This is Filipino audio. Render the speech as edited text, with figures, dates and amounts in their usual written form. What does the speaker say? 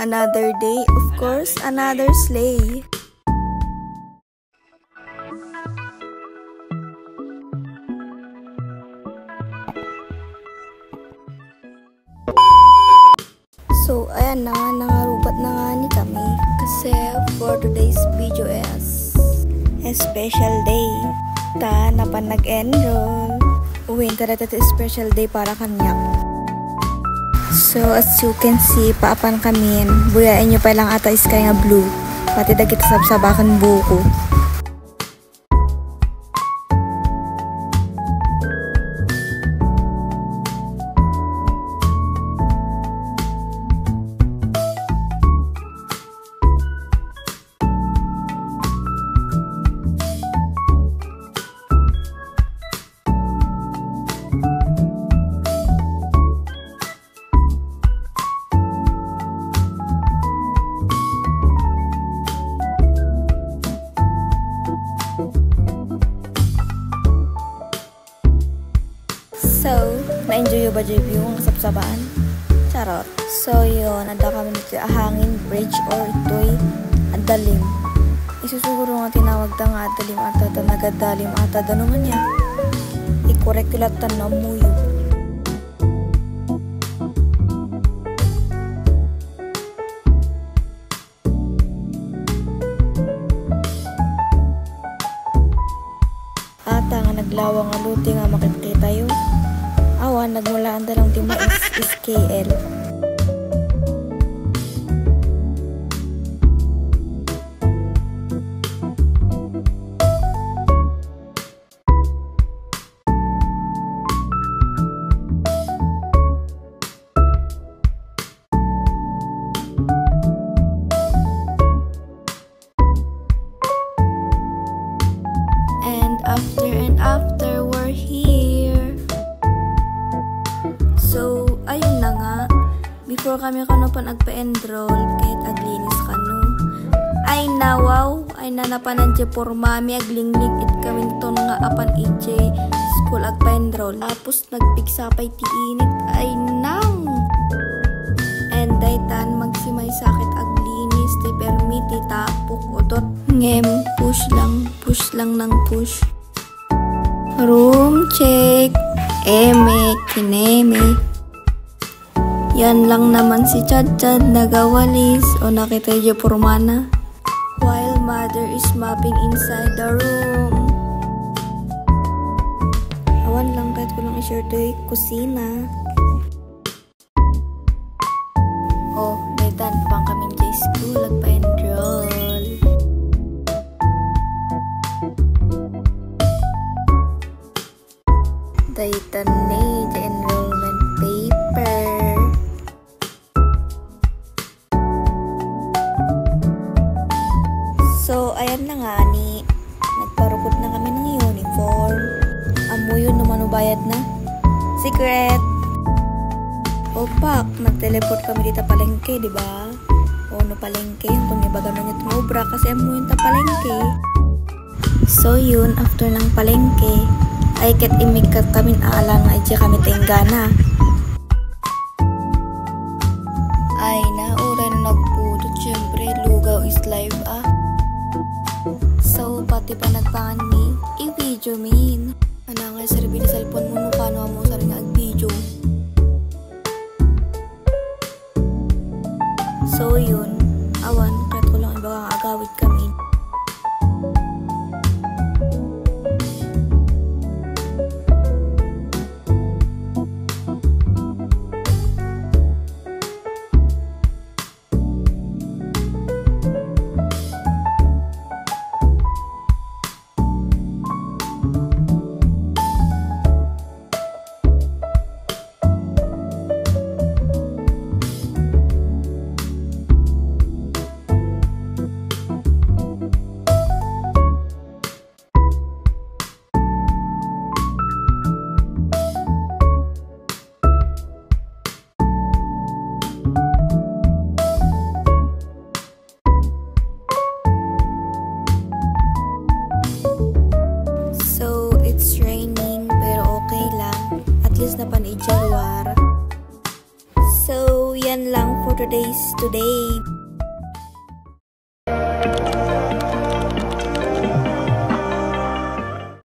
Another day, of course, another sleigh. So, ayan na nga, nangarubat na nga ni kami. Kasi for today's video is a special day. Ta na pa nag-enroll. Uwin ta special day para kanya. So, as you can see, paapan kami. Buyain nyo pa lang ata is kaya blue. Pati dagit sabsabakan buko. So, na-enjoy ba dyan yung sabsabaan? Charot. So, yun. Anda kami nito hangin bridge or ito'y adalim. Isusuguro nga tinawag ta nga adalim ata ta nagadalim ata danuman niya. I-correct ulat ta na muyo. Ata nga naglawang nga luti nga makikita yun. Awan, nagmulaan dalang tima is KL. And after we're here. So, ayun na nga. Before kami kano pa nagpa-enroll, kahit aglinis kano. Ay na, wow! Ay na napanan dyan por mami, aglingling it kaming ton nga apan ije school agpa-enroll. Tapos nagpigsa pa'y tiinit. Ay nang! And daytan magsimay sakit aglinis, te permiti tapok odot. Ngem, push lang ng push. Room check. Eme, kineme. Yan lang naman si Chad-Chad nagawalis o nakita yung purmana. While mother is mopping inside the room. Awan lang kahit ko lang i-share to yung kusina. Oh, daytan pang kaming J-School nagpa-enroll. Daytan ni the enrollment paper. So, ayan na nga ni nagparupot na kami ng uniform. Amo yun naman ubayad na. Secret! O pak, nag-teleport kami dito palengke, diba? O no palengke, kung ibaga man yung tumubra kasi amo yun ta palengke. So yun, after ng palengke, ay kat imikat kami aalang ay dyan kami tinggana. Ay na, oray na nagpudot. Siyempre, lugaw is live ah. So, pati pa nagpangan ni i-video min. Ano nga sarbi na cellphone mo no paano mo sa rin ag-video. So, yun. Awan, kahit ko lang iba kang agawid kami. today's today.